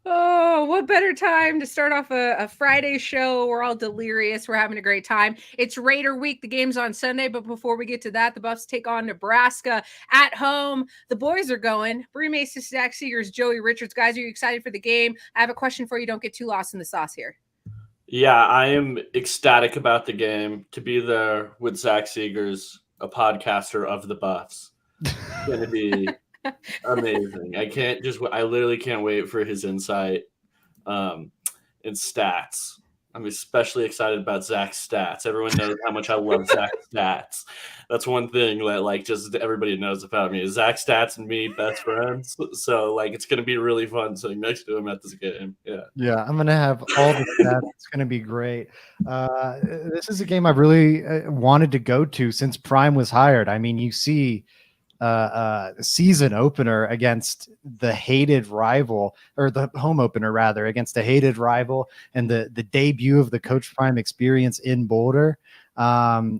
Oh, what better time to start off a Friday show? We're all delirious. We're having a great time. It's Raider week. The game's on Sunday, but before we get to that, the Buffs take on Nebraska at home. The boys are going. Bree Mason, Zach Seegers, Joey Richards. Guys, are you excited for the game? I have a question for you. Don't get too lost in the sauce here. Yeah, I am ecstatic about the game to be there with Zach Seegers, a podcaster of the Buffs. It's going to be amazing. I literally can't wait for his insight um, and stats. I'm especially excited about Zach's stats. Everyone knows how much I love Zach's stats. That's one thing that just everybody knows about me is Zach's stats and me best friends. So it's gonna be really fun sitting next to him at this game. Yeah. Yeah, I'm gonna have all the stats. It's gonna be great. This is a game I've really wanted to go to since Prime was hired. I mean, you see season opener against the hated rival, or the home opener rather, against a hated rival, and the debut of the Coach Prime experience in Boulder. I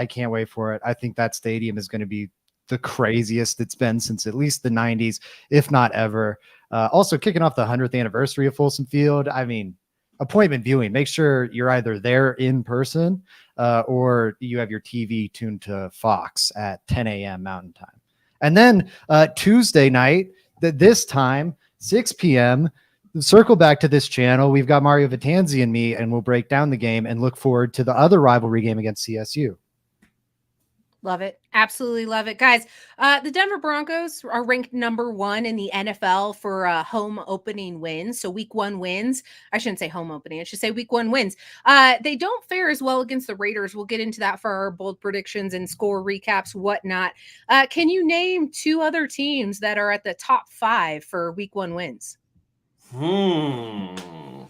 can't wait for it. I think that stadium is going to be the craziest it's been since at least the 90s, if not ever. Also kicking off the 100th anniversary of Folsom Field. I mean, appointment viewing. Make sure you're either there in person or you have your TV tuned to Fox at 10 a.m. Mountain Time. And then Tuesday night, this time, 6 p.m., circle back to this channel. We've got Mario Vitanzi and me, and we'll break down the game and look forward to the other rivalry game against CSU. Love it. Absolutely love it. Guys, the Denver Broncos are ranked number 1 in the NFL for home opening wins. So week 1 wins. I shouldn't say home opening. I should say week 1 wins. They don't fare as well against the Raiders. We'll get into that for our bold predictions and score recaps, whatnot. Can you name 2 other teams that are at the top 5 for week 1 wins? Oh,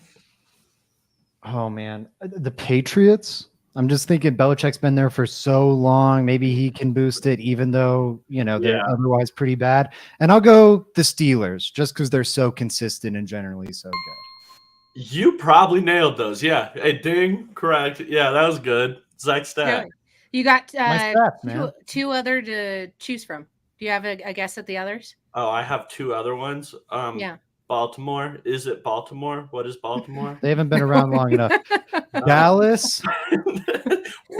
man. The Patriots? I'm just thinking Belichick's been there for so long. Maybe he can boost it, even though, they're otherwise pretty bad. And I'll go the Steelers, just because they're so consistent and generally so good. You probably nailed those. Yeah. Hey, ding. Correct. Yeah, that was good. Zach stat. You got two other to choose from. Do you have a guess at the others? Oh, I have 2 other ones. Yeah. Baltimore. Is it Baltimore? What is Baltimore? They haven't been around long enough. Dallas.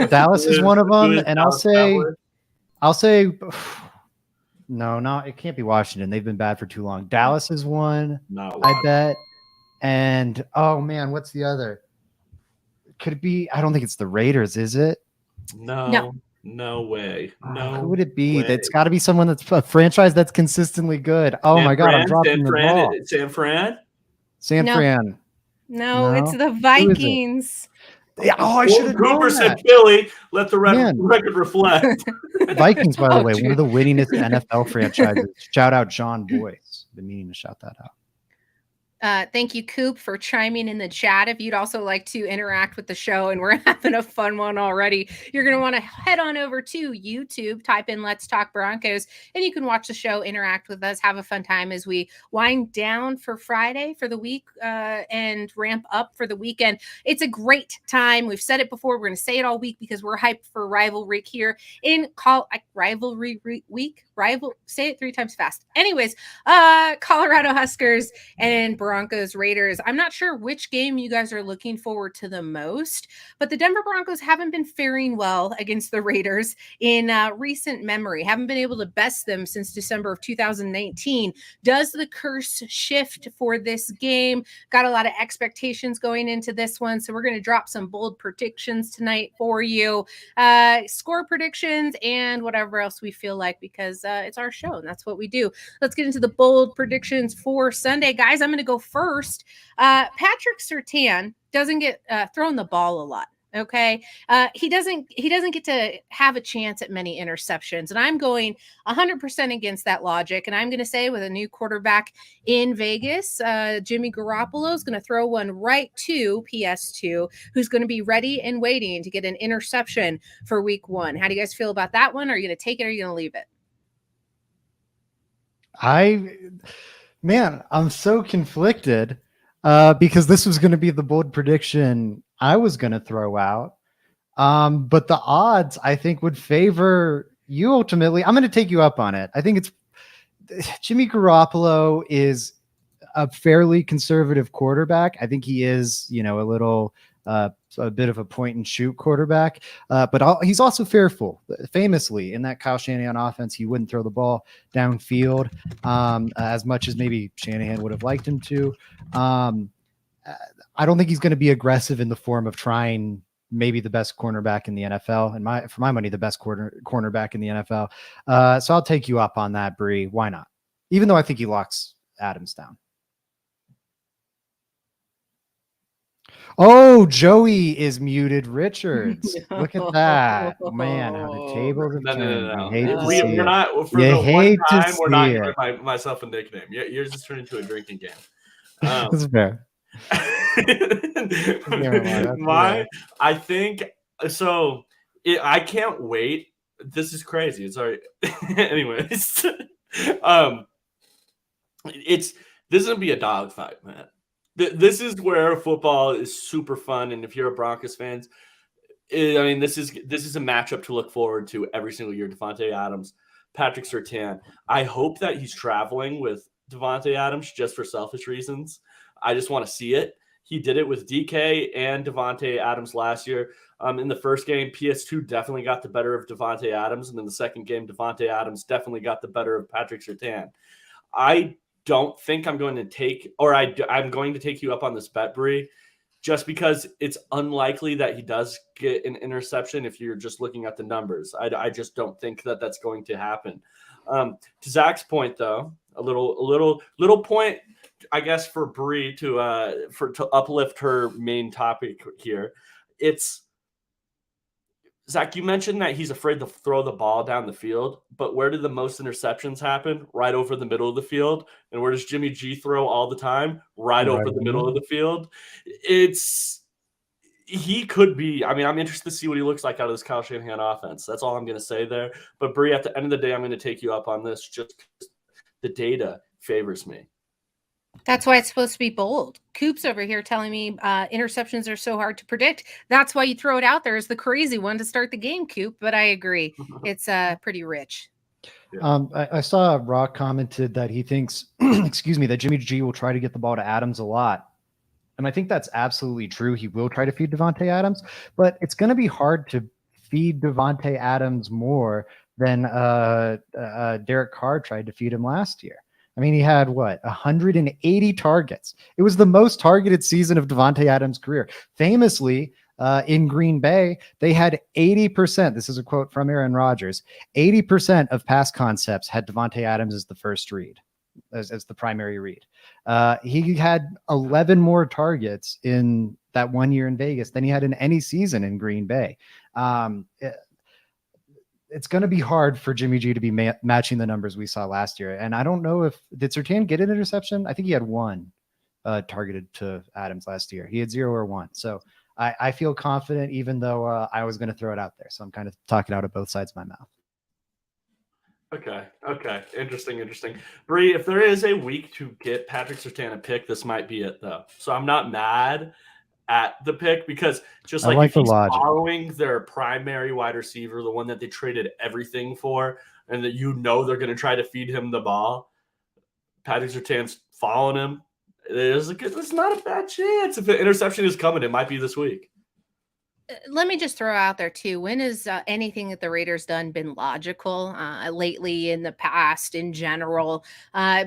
Dallas is one of them. And I'll say, no, it can't be Washington. They've been bad for too long. Dallas is one, I bet. And, oh, man, what's the other? Could it be? I don't think it's the Raiders, is it? No way. No. Who would it be? That's got to be someone that's a franchise that's consistently good. Oh, my God, I'm dropping the ball. San Fran? San Fran. No, it's the Vikings. Yeah, I should have known Cooper that. said Philly. Let the record reflect. Vikings, by the way, one of the winningest NFL franchises. Shout out John Boyce. Been meaning to shout that out. Thank you, Coop, for chiming in the chat. If you'd also like to interact with the show, and we're having a fun one already, you're going to want to head on over to YouTube, type in Let's Talk Broncos, and you can watch the show, interact with us, have a fun time as we wind down for Friday for the week and ramp up for the weekend. It's a great time. We've said it before. We're going to say it all week because we're hyped for rivalry here in rivalry week. Say it 3 times fast. Anyways, Colorado Huskers and Broncos Raiders. I'm not sure which game you guys are looking forward to the most, but the Denver Broncos haven't been faring well against the Raiders in recent memory. Haven't been able to best them since December of 2019. Does the curse shift for this game? Got a lot of expectations going into this one, so we're going to drop some bold predictions tonight for you. Score predictions and whatever else we feel like, because it's our show and that's what we do. Let's get into the bold predictions for Sunday. Guys, I'm going to go first. Patrick Surtain doesn't get thrown the ball a lot. Okay. He doesn't get to have a chance at many interceptions. And I'm going 100% against that logic. And I'm going to say, with a new quarterback in Vegas, Jimmy Garoppolo is going to throw one right to PS2, who's going to be ready and waiting to get an interception for week 1. How do you guys feel about that one? Are you going to take it or are you going to leave it? I'm so conflicted because this was going to be the bold prediction I was going to throw out. But the odds, I think, would favor you ultimately. I'm going to take you up on it. I think it's Jimmy Garoppolo is a fairly conservative quarterback. I think he is, a bit of a point and shoot quarterback, but he's also fearful. Famously, in that Kyle Shanahan offense, he wouldn't throw the ball downfield as much as maybe Shanahan would have liked him to. I don't think he's going to be aggressive in the form of trying maybe the best cornerback in the NFL, and for my money, the best cornerback in the NFL. So I'll take you up on that, Bree. Why not? Even though I think he locks Adams down. Oh, Joey is muted. Richards, look at that, man! How the tables have turned. No. You hate to We're see it. not. For You the one hate to time, we're not see it. giving myself a nickname. Yours has turned into a drinking game. That's fair. I think so. I can't wait. This is crazy. Sorry. Anyways, this is gonna be a dogfight, man. This is where football is super fun, and if you're a Broncos fan, this is a matchup to look forward to every single year. Davante Adams, Patrick Surtain. I hope that he's traveling with Davante Adams just for selfish reasons. I just want to see it. He did it with DK and Davante Adams last year. In the first game, PS2 definitely got the better of Davante Adams, and in the second game, Davante Adams definitely got the better of Patrick Surtain. I don't think I'm going to take, or I'm going to take you up on this bet, Bree, just because it's unlikely that he does get an interception if you're just looking at the numbers. I just don't think that that's going to happen. To Zach's point, though, a little point, I guess, for Bree to uplift her main topic here. It's Zach, you mentioned that he's afraid to throw the ball down the field, but where do the most interceptions happen? Right over the middle of the field. And where does Jimmy G throw all the time? Right over the middle of the field. He could be. I'm interested to see what he looks like out of this Kyle Shanahan offense. That's all I'm going to say there. But Bree, at the end of the day, I'm going to take you up on this just because the data favors me. That's why it's supposed to be bold. Coop's over here telling me interceptions are so hard to predict. That's why you throw it out there as the crazy one to start the game, Coop. But I agree. It's pretty rich. Yeah. I saw Rock commented that he thinks, that Jimmy G will try to get the ball to Adams a lot. And I think that's absolutely true. He will try to feed Davante Adams, but it's going to be hard to feed Davante Adams more than Derek Carr tried to feed him last year. He had 180 targets. It was the most targeted season of Davante Adams' career. Famously, in Green Bay, they had 80%. This is a quote from Aaron Rodgers. 80% of pass concepts had Davante Adams as the first read, as the primary read. He had 11 more targets in that 1 year in Vegas than he had in any season in Green Bay. It's going to be hard for Jimmy G to be matching the numbers we saw last year. And I don't know did Surtain get an interception? I think he had one targeted to Adams last year. He had 0 or 1. So I feel confident, even though I was going to throw it out there. So I'm kind of talking out of both sides of my mouth. Okay. Interesting. Bree, if there is a week to get Patrick Surtain a pick, this might be it, though. So I'm not mad at the pick because just like if he's following their primary wide receiver, the one that they traded everything for, and that they're going to try to feed him the ball, Patrick Surtain's following him. It's not a bad chance. If an interception is coming, it might be this week. Let me just throw out there too. When has anything that the Raiders done been logical lately in the past in general?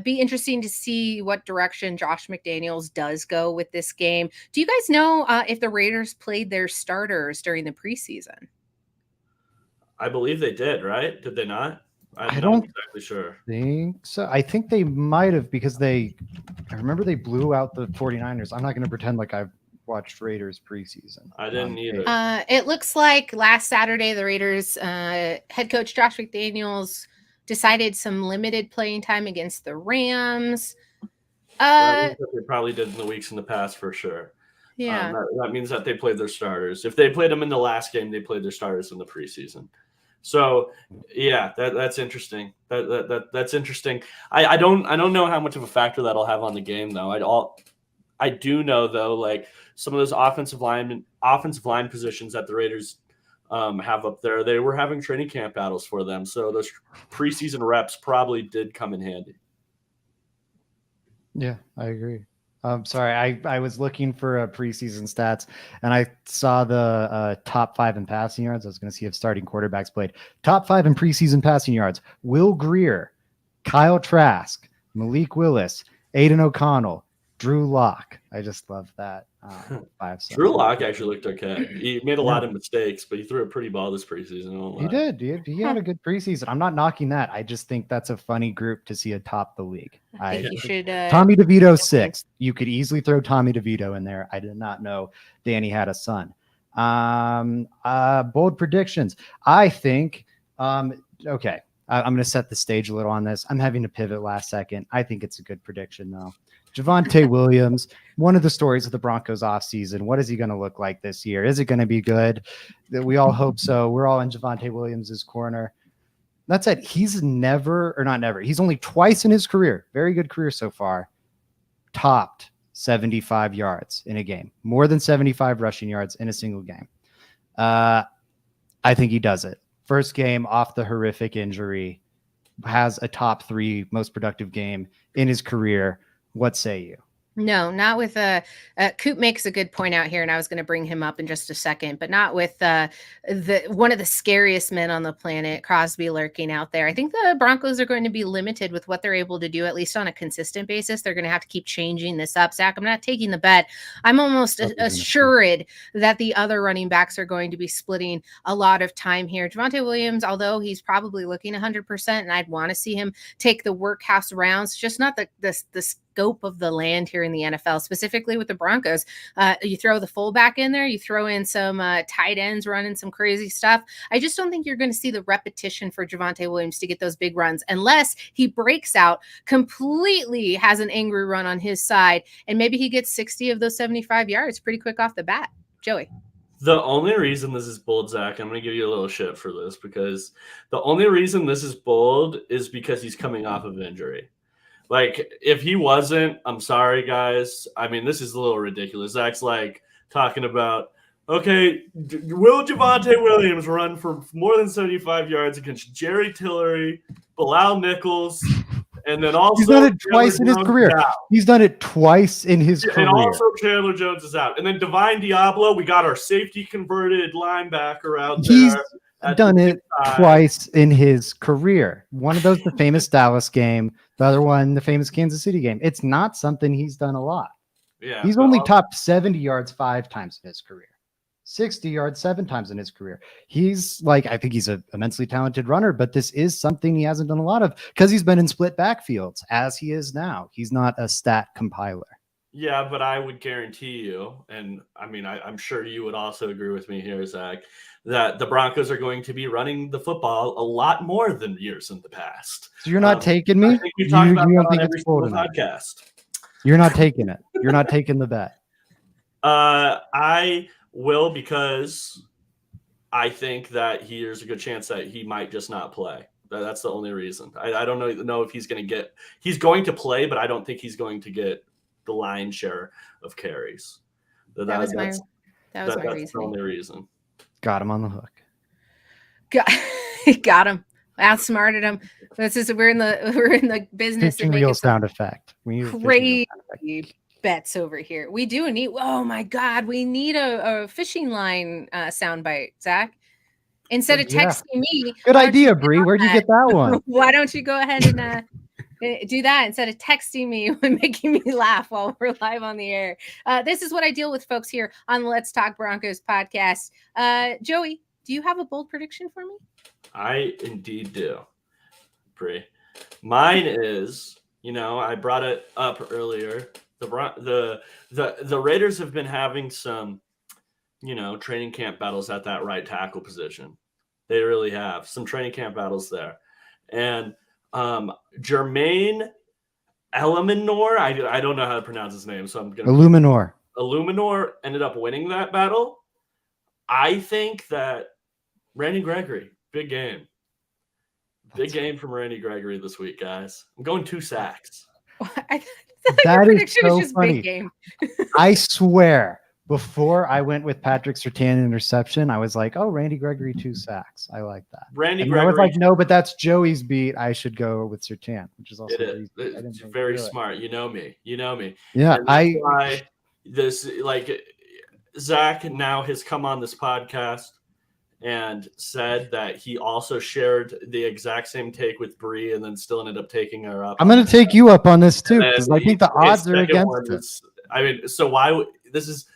Be interesting to see what direction Josh McDaniels does go with this game. Do you guys know if the Raiders played their starters during the preseason? I believe they did, right? Did they not? I'm not exactly sure. Think so. I think they might have because I remember they blew out the 49ers. I'm not going to pretend like I've watched Raiders preseason. I didn't either. It looks like last Saturday, the Raiders head coach Josh McDaniels decided some limited playing time against the Rams. They probably did in the weeks in the past for sure. Yeah. That means that they played their starters. If they played them in the last game, they played their starters in the preseason. So yeah, that's interesting. That's interesting. I don't know how much of a factor that'll have on the game though. I do know though, like some of those offensive line positions that the Raiders have up there, they were having training camp battles for them. So those preseason reps probably did come in handy. Yeah, I agree. Sorry, I was looking for preseason stats, and I saw the top 5 in passing yards. I was going to see if starting quarterbacks played. Top 5 in preseason passing yards: Will Greer, Kyle Trask, Malik Willis, Aiden O'Connell, Drew Lock. I just love that. 5. So. Drew Lock actually looked okay. He made a Yeah. lot of mistakes, but he threw a pretty ball this preseason. I won't He lie. did. He had a good preseason. I'm not knocking that. I just think that's a funny group to see atop the league. I think you should. Tommy DeVito 6th. You could easily throw Tommy DeVito in there. I did not know Danny had a son. Bold predictions. I think. Okay. I'm going to set the stage a little on this. I'm having to pivot last second. I think it's a good prediction though. Javonte Williams, one of the stories of the Broncos offseason. What is he going to look like this year? Is it going to be good? We all hope so. We're all in Javonte Williams' corner. That said, he's he's only twice in his career, very good career so far, topped 75 yards in a game, more than 75 rushing yards in a single game. I think he does it. First game off the horrific injury, has a top 3 most productive game in his career. What say you? No, not with Coop makes a good point out here, and I was going to bring him up in just a second, but not with the one of the scariest men on the planet, Crosby, lurking out there. I think the Broncos are going to be limited with what they're able to do, at least on a consistent basis. They're going to have to keep changing this up. Zach, I'm not taking the bet. I'm almost assured that the other running backs are going to be splitting a lot of time here. Javonte Williams, although he's probably looking 100%, and I'd want to see him take the workhouse rounds, just not the scope of the land here in the NFL, specifically with the Broncos. You throw the fullback in there, you throw in some tight ends running some crazy stuff. I just don't think you're going to see the repetition for Javonte Williams to get those big runs unless he breaks out, completely has an angry run on his side, and maybe he gets 60 of those 75 yards pretty quick off the bat. Joey. The only reason this is bold, Zach, I'm going to give you a little shit for this, because the only reason this is bold is because he's coming off of injury. Like, if he wasn't, I'm sorry, guys. I mean, this is a little ridiculous. Zach's like talking about, okay, will Javonte Williams run for more than 75 yards against Jerry Tillery, Bilal Nichols, and then also he's done it twice in his career. He's done it twice in his career. And also Chandler Jones is out. And then Divine Diablo, we got our safety converted linebacker out there. He's done it twice in his career. One of those, the famous Dallas game. The other one, the famous Kansas City game. It's not something he's done a lot. Yeah, he's only topped 70 yards 5 times in his career, 60 yards 7 times in his career. He's like, I think he's an immensely talented runner, but this is something he hasn't done a lot of because he's been in split backfields as he is now. He's not a stat compiler. Yeah, but I would guarantee you, and I mean, I'm sure you would also agree with me here, Zach, that the Broncos are going to be running the football a lot more than years in the past. So you're not taking me? I think we talk about you that don't think on it's every bold single enough? podcast. You're not taking it. You're not taking the bet. I will, because I think that there's a good chance that he might just not play. That's the only reason. I don't know if he's going to play, but I don't think he's going to get the lion's share of carries. That was my reason. That's the only reason. Got him on the hook. Got him. Outsmarted him. We're in the business of making sound effect. Crazy bets over here. We do need. Oh my God, we need a fishing line soundbite, Zach. Instead of texting me. Good idea, Bree. Where'd you get that one? Why don't you go ahead and do that instead of texting me and making me laugh while we're live on the air? This is what I deal with, folks, here on the Let's Talk Broncos podcast. Joey, do you have a bold prediction for me? I indeed do, Bree. Mine is, I brought it up earlier. The Raiders have been having some, training camp battles at that right tackle position. They really have some training camp battles there. And Jermaine Eluemunor, I don't know how to pronounce his name, so I'm going to Eluemunor ended up winning that battle. I think that Randy Gregory, big game from Randy Gregory this week, guys. I'm going 2 sacks. That is so funny. I swear, Before I went with Patrick Surtain interception, I was like, oh, Randy Gregory 2 sacks. I like that. Randy and Gregory. I was like, no, but that's Joey's beat. I should go with Surtain, which is also It is. It's very smart. You know me. Yeah, and that's why this, like, Zach now has come on this podcast and said that he also shared the exact same take with Bree and then still ended up taking her up. I'm going to take you up on this too, because I think the odds are against it. I mean, so why this is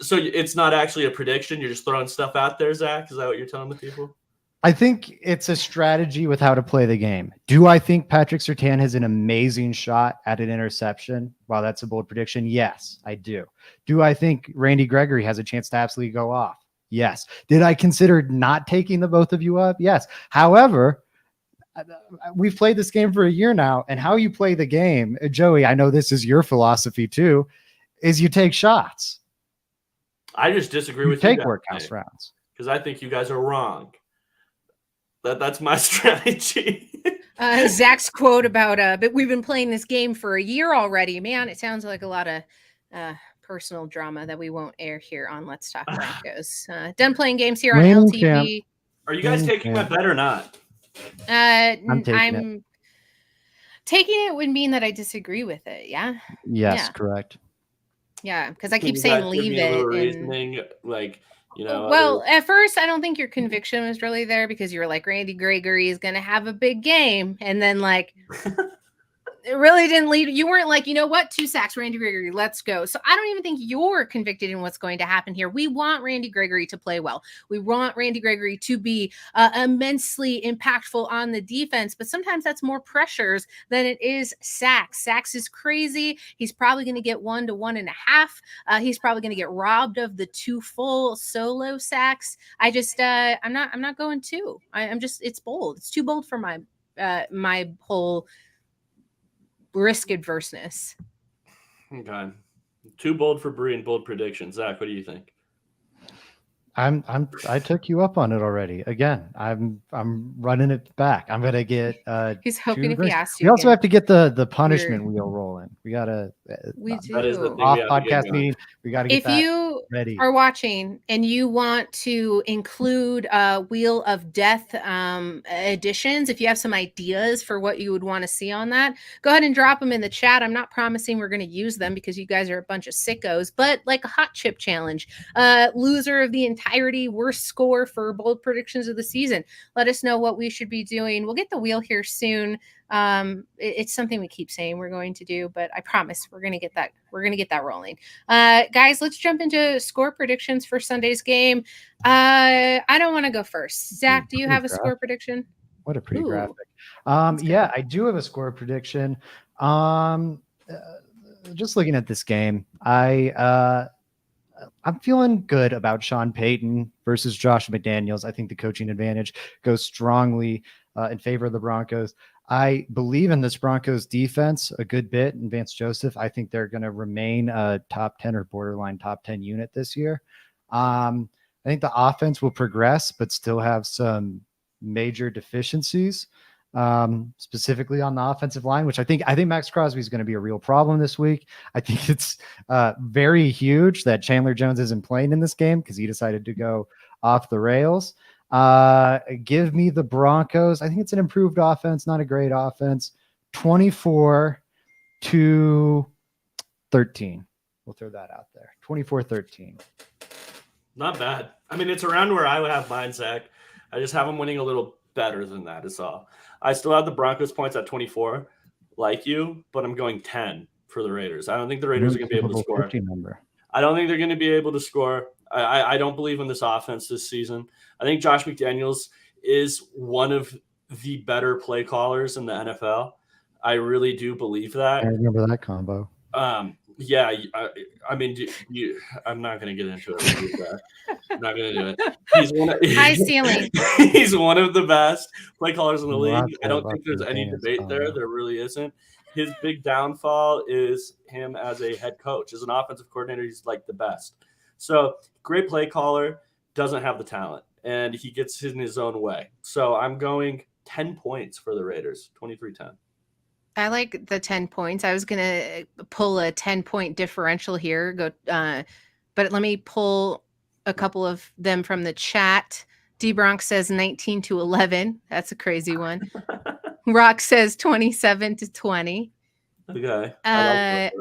so it's not actually a prediction. You're just throwing stuff out there, Zach. Is that what you're telling the people? I think it's a strategy with how to play the game. Do I think Patrick Surtain has an amazing shot at an interception? Wow, that's a bold prediction. Yes, I do. Do I think Randy Gregory has a chance to absolutely go off? Yes. Did I consider not taking the both of you up? Yes. However, we've played this game for a year now, and how you play the game, Joey, I know this is your philosophy too, is you take shots. I just disagree with you. Take workhouse rounds. Because I think you guys are wrong. That's my strategy. Zach's quote about but we've been playing this game for a year already. Man, it sounds like a lot of personal drama that we won't air here on Let's Talk Broncos. Done playing games here on LTB. Are you guys taking my bet or not? I'm taking it would mean that I disagree with it. Yeah. Yes, correct. Yeah, because I keep saying leave it. Reasoning, like, you know. Well, at first, I don't think your conviction was really there because you were like, Randy Gregory is going to have a big game, and then like. It really didn't lead. You weren't like, you know what, 2 sacks, Randy Gregory, let's go. So I don't even think you're convicted in what's going to happen here. We want Randy Gregory to play well. We want Randy Gregory to be immensely impactful on the defense, but sometimes that's more pressures than it is sacks. Sacks is crazy. He's probably going to get 1 to 1.5. He's probably going to get robbed of the 2 full solo sacks. I'm not going 2. It's bold. It's too bold for my whole risk adverseness. Okay. Too bold for Bree and bold predictions. Zach, what do you think? I took you up on it already. Again, I'm running it back. I'm gonna get he's hoping if he asks you. We also have to get the punishment wheel rolling. We gotta we do. That is the thing off podcast meeting. We gotta get if you ready. Are watching and you want to include Wheel of Death additions, if you have some ideas for what you would want to see on that, go ahead and drop them in the chat. I'm not promising we're going to use them because you guys are a bunch of sickos, but like a hot chip challenge, loser of the entirety, worst score for bold predictions of the season. Let us know what we should be doing. We'll get the wheel here soon. It's something we keep saying we're going to do, but I promise we're going to get that. We're going to get that rolling. Guys, let's jump into score predictions for Sunday's game. I don't want to go first. Zach, do you have a score prediction? What a pretty graphic. Yeah, I do have a score prediction. Just looking at this game, I'm feeling good about Sean Payton versus Josh McDaniels. I think the coaching advantage goes strongly in favor of the Broncos. I believe in this Broncos defense a good bit. And Vance Joseph, I think they're going to remain a top 10 or borderline top 10 unit this year. I think the offense will progress, but still have some major deficiencies, specifically on the offensive line, which I think Max Crosby is going to be a real problem this week. I think it's very huge that Chandler Jones isn't playing in this game because he decided to go off the rails. Give me the Broncos. I think it's an improved offense, not a great offense. 24-13. We'll throw that out there. 24-13. Not bad. I mean, it's around where I would have mine, Zach. I just have them winning a little better than that is all. I still have the Broncos points at 24, like you, but I'm going 10 for the Raiders. I don't think the Raiders are going to be able to score. I don't think they're going to be able to score. I don't believe in this offense this season. I think Josh McDaniels is one of the better play callers in the NFL. I really do believe that. I remember that combo. Yeah, I mean, I'm not going to get into it. I'm not going to do it. High ceiling. He's one of the best play callers in the league. I don't think there's any debate there. There really isn't. His big downfall is him as a head coach. As an offensive coordinator, he's like the best. So great play caller, doesn't have the talent, and he gets in his own way. So I'm going 10 points for the Raiders, 23-10. I like the 10 points. I was going to pull a 10-point differential here, go but let me pull a couple of them from the chat. D-Bronx says 19-11. That's a crazy one. Rock says 27-20. Okay. I like that.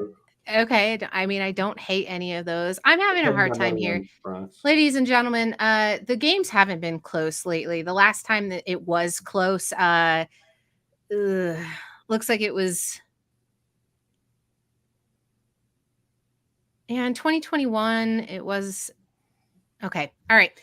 Okay. I mean, I don't hate any of those. I'm having a hard time here. Ladies and gentlemen, the games haven't been close lately. The last time that it was close, looks like it was in 2021. It was okay. All right.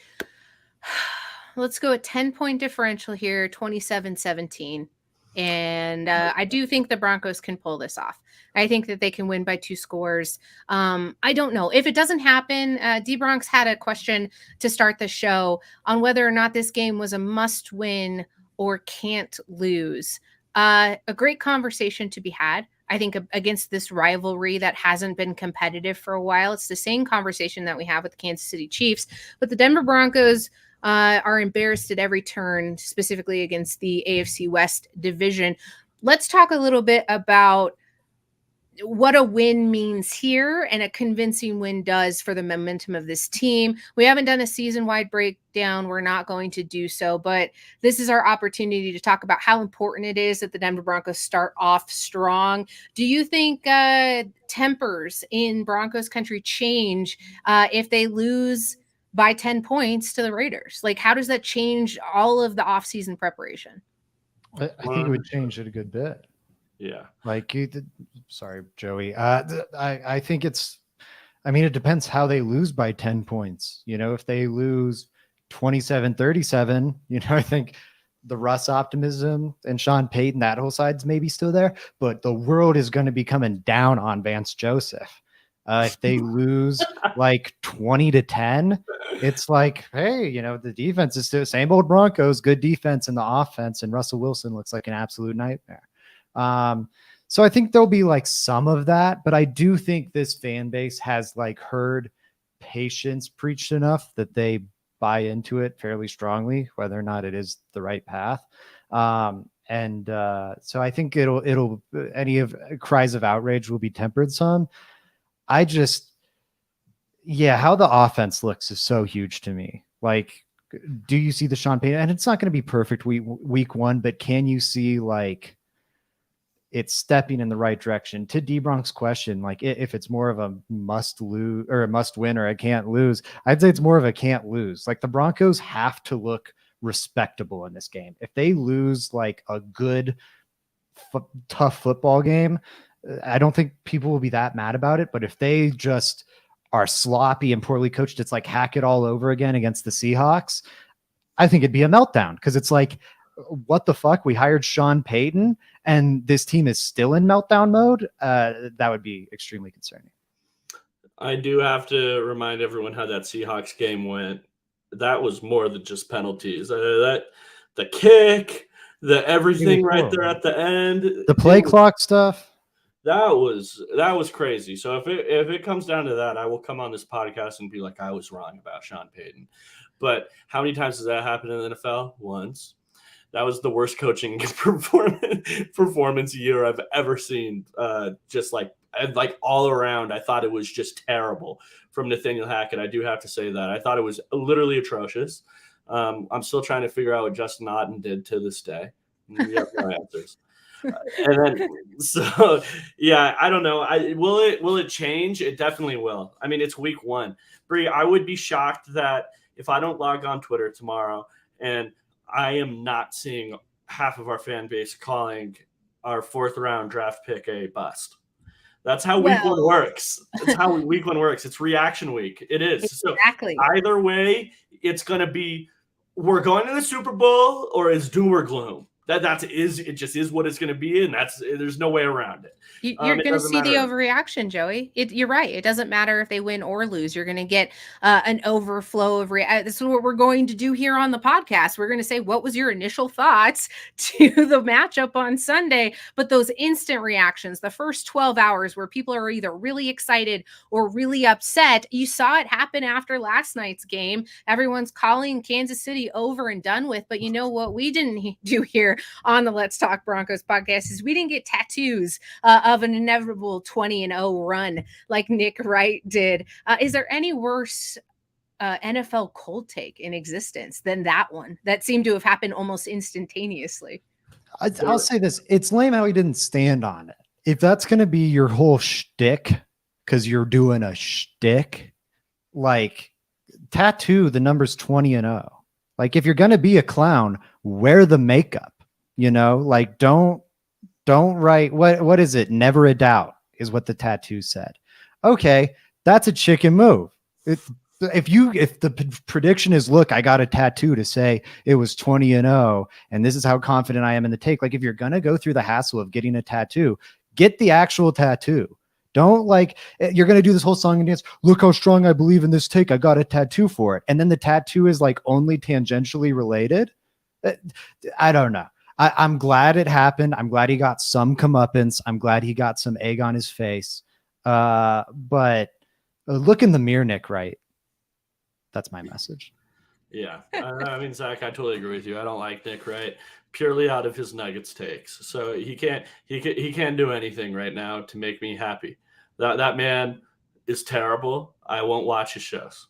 Let's go a 10-point differential here, 27-17. And I do think the Broncos can pull this off. I think that they can win by 2 scores. I don't know. If it doesn't happen, D-Bronx had a question to start the show on whether or not this game was a must-win or can't lose. A great conversation to be had. I think against this rivalry that hasn't been competitive for a while. It's the same conversation that we have with the Kansas City Chiefs. But the Denver Broncos are embarrassed at every turn, specifically against the AFC West division. Let's talk a little bit about what a win means here and a convincing win does for the momentum of this team. We haven't done a season-wide breakdown. We're not going to do so, but this is our opportunity to talk about how important it is that the Denver Broncos start off strong. Do you think tempers in Broncos country change if they lose by 10 points to the Raiders? Like, how does that change all of the offseason preparation? I think it would change it a good bit. Yeah. Like, sorry, Joey. I think it depends how they lose by 10 points. If they lose 27-37, I think the Russ optimism and Sean Payton, that whole side's maybe still there, but the world is going to be coming down on Vance Joseph. If they lose like 20-10, it's like, hey, the defense is still the same old Broncos, good defense in the offense, and Russell Wilson looks like an absolute nightmare. So I think there'll be like some of that, but I do think this fan base has like heard patience preached enough that they buy into it fairly strongly, whether or not it is the right path. So I think it'll any of cries of outrage will be tempered some. How the offense looks is so huge to me. Like, do you see the Sean Payton? And it's not going to be perfect week 1, but can you see like it's stepping in the right direction? To D-Bronx question, like if it's more of a must lose or a must win or a can't lose, I'd say it's more of a can't lose. Like the Broncos have to look respectable in this game. If they lose like a good, tough football game, I don't think people will be that mad about it. But if they just are sloppy and poorly coached, it's like Hackett all over again against the Seahawks, I think it'd be a meltdown, because it's like, what the fuck? We hired Sean Payton and this team is still in meltdown mode. That would be extremely concerning. I do have to remind everyone how that Seahawks game went. That was more than just penalties. The kick, the everything right there at the end, the play clock stuff. That was crazy. So if it comes down to that, I will come on this podcast and be like, I was wrong about Sean Payton. But how many times has that happened in the NFL? Once. That was the worst coaching performance year I've ever seen. Just like all around, I thought it was just terrible from Nathaniel Hackett. I do have to say that. I thought it was literally atrocious. I'm still trying to figure out what Justin Otten did to this day. You have no answers. And then, so yeah, I don't know. Will it change? It definitely will. I mean, it's week 1. Bree, I would be shocked that if I don't log on Twitter tomorrow and I am not seeing half of our fan base calling our 4th round draft pick a bust. That's how week 1 works. That's how week 1 works. It's reaction week. It is. Exactly. So either way, it's going to be, we're going to the Super Bowl or it's doom or gloom. It just is what it's going to be, and there's no way around it. You're going to see the overreaction, Joey. You're right. It doesn't matter if they win or lose. You're going to get an overflow of this is what we're going to do here on the podcast. We're going to say, what was your initial thoughts to the matchup on Sunday? But those instant reactions, the first 12 hours where people are either really excited or really upset, you saw it happen after last night's game. Everyone's calling Kansas City over and done with. But you know what we didn't do here on the Let's Talk Broncos podcast is we didn't get tattoos of an inevitable 20-0 run like Nick Wright did. Is there any worse NFL cold take in existence than that one that seemed to have happened almost instantaneously? I'll say this. It's lame how he didn't stand on it. If that's going to be your whole shtick, because you're doing a shtick, like tattoo the numbers 20-0. Like if you're going to be a clown, wear the makeup, like don't write what is it? Never a doubt is what the tattoo said. Okay. That's a chicken move. If the prediction is, look, I got a tattoo to say it was 20-0 and this is how confident I am in the take. Like if you're going to go through the hassle of getting a tattoo, get the actual tattoo. Don't you're going to do this whole song and dance. Look how strong I believe in this take. I got a tattoo for it. And then the tattoo is like only tangentially related. I don't know. I'm glad it happened. I'm glad he got some comeuppance. I'm glad he got some egg on his face. But look in the mirror, Nick Wright. That's my message. Yeah. I mean, Zach, I totally agree with you. I don't like Nick Wright purely out of his Nuggets takes. So he can't do anything right now to make me happy. That man is terrible. I won't watch his shows.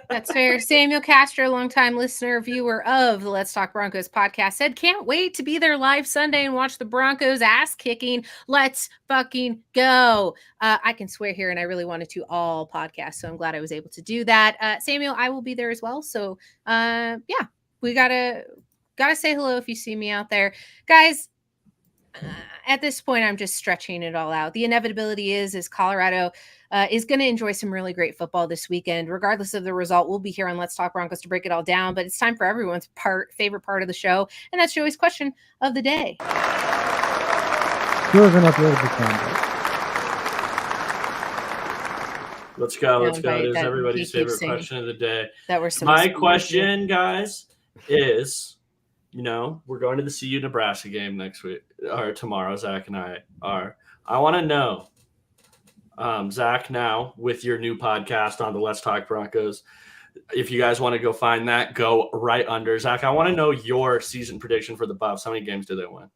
That's fair. Samuel Castro, longtime listener, viewer of the Let's Talk Broncos podcast, said, can't wait to be there live Sunday and watch the Broncos ass kicking. Let's fucking go. I can swear here, and I really wanted to all podcasts, so I'm glad I was able to do that. Samuel, I will be there as well. So yeah, we gotta say hello if you see me out there. Guys, at this point, I'm just stretching it all out. The inevitability is Colorado is going to enjoy some really great football this weekend. Regardless of the result, we'll be here on Let's Talk Broncos to break it all down. But it's time for everyone's favorite part of the show, and that's Joey's question of the day. Let's go. Let's go. It is everybody's favorite question of the day. That were some My question, guys, is... we're going to the CU Nebraska game next week or tomorrow. Zach and I are. I want to know, Zach, now with your new podcast on the Let's Talk Broncos, if you guys want to go find that, go right under. Zach, I want to know your season prediction for the Buffs. How many games do they win?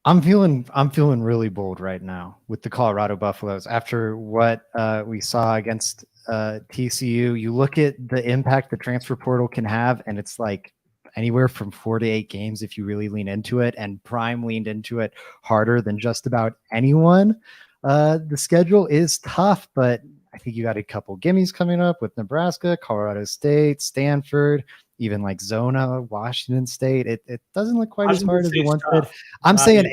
I'm feeling really bold right now with the Colorado Buffaloes after what we saw against TCU. You look at the impact the transfer portal can have, and it's like anywhere from 4 to 8 games if you really lean into it, and Prime leaned into it harder than just about anyone. The schedule is tough, but I think you got a couple gimmies coming up with Nebraska, Colorado State, Stanford, even like Zona, Washington State. It doesn't look quite as hard as it once did. I'm saying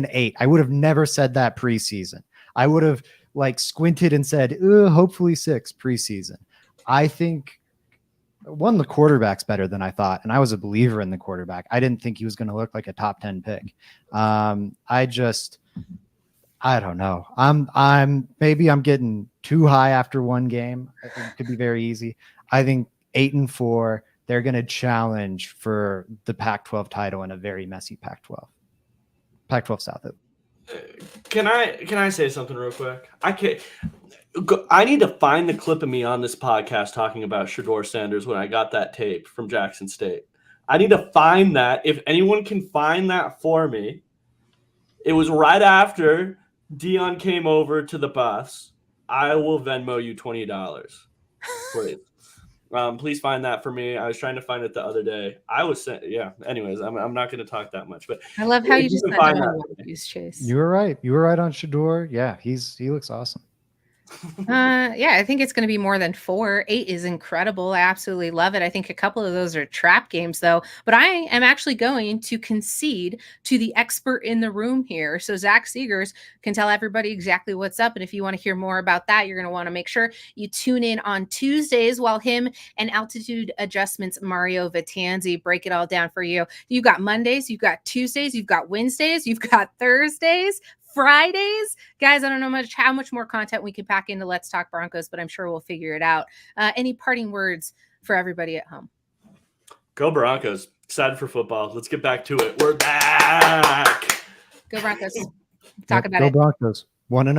8. I would have never said that preseason. I would have squinted and said, hopefully 6 preseason. I think the quarterback's better than I thought, and I was a believer in the quarterback. I didn't think he was going to look like a top 10 pick. I don't know. I'm getting too high after one game. I think it could be very easy. I think 8-4. They're going to challenge for the Pac-12 title in a very messy Pac-12 South. Can I say something real quick? I need to find the clip of me on this podcast talking about Shedeur Sanders when I got that tape from Jackson State. I need to find that. If anyone can find that for me, it was right after Dion came over to the Buffs. I will Venmo you $20. Please. Please find that for me. I was trying to find it the other day. Anyways, I'm not going to talk that much, but I love how you just find that. Chase. You were right. You were right on Shedeur. Yeah, he looks awesome. Yeah, I think it's going to be more than 4. 8 is incredible. I absolutely love it. I think a couple of those are trap games, though. But I am actually going to concede to the expert in the room here. So Zach Seegers can tell everybody exactly what's up. And if you want to hear more about that, you're going to want to make sure you tune in on Tuesdays while him and Altitude Adjustments Mario Vitanzi break it all down for you. You've got Mondays, you've got Tuesdays, you've got Wednesdays, you've got Thursdays, Fridays. Guys, I don't know how much more content we can pack into Let's Talk Broncos, but I'm sure we'll figure it out. Any parting words for everybody at home? Go Broncos. Excited for football. Let's get back to it. We're back. Go Broncos. Talk about it. Go Broncos. 1-0.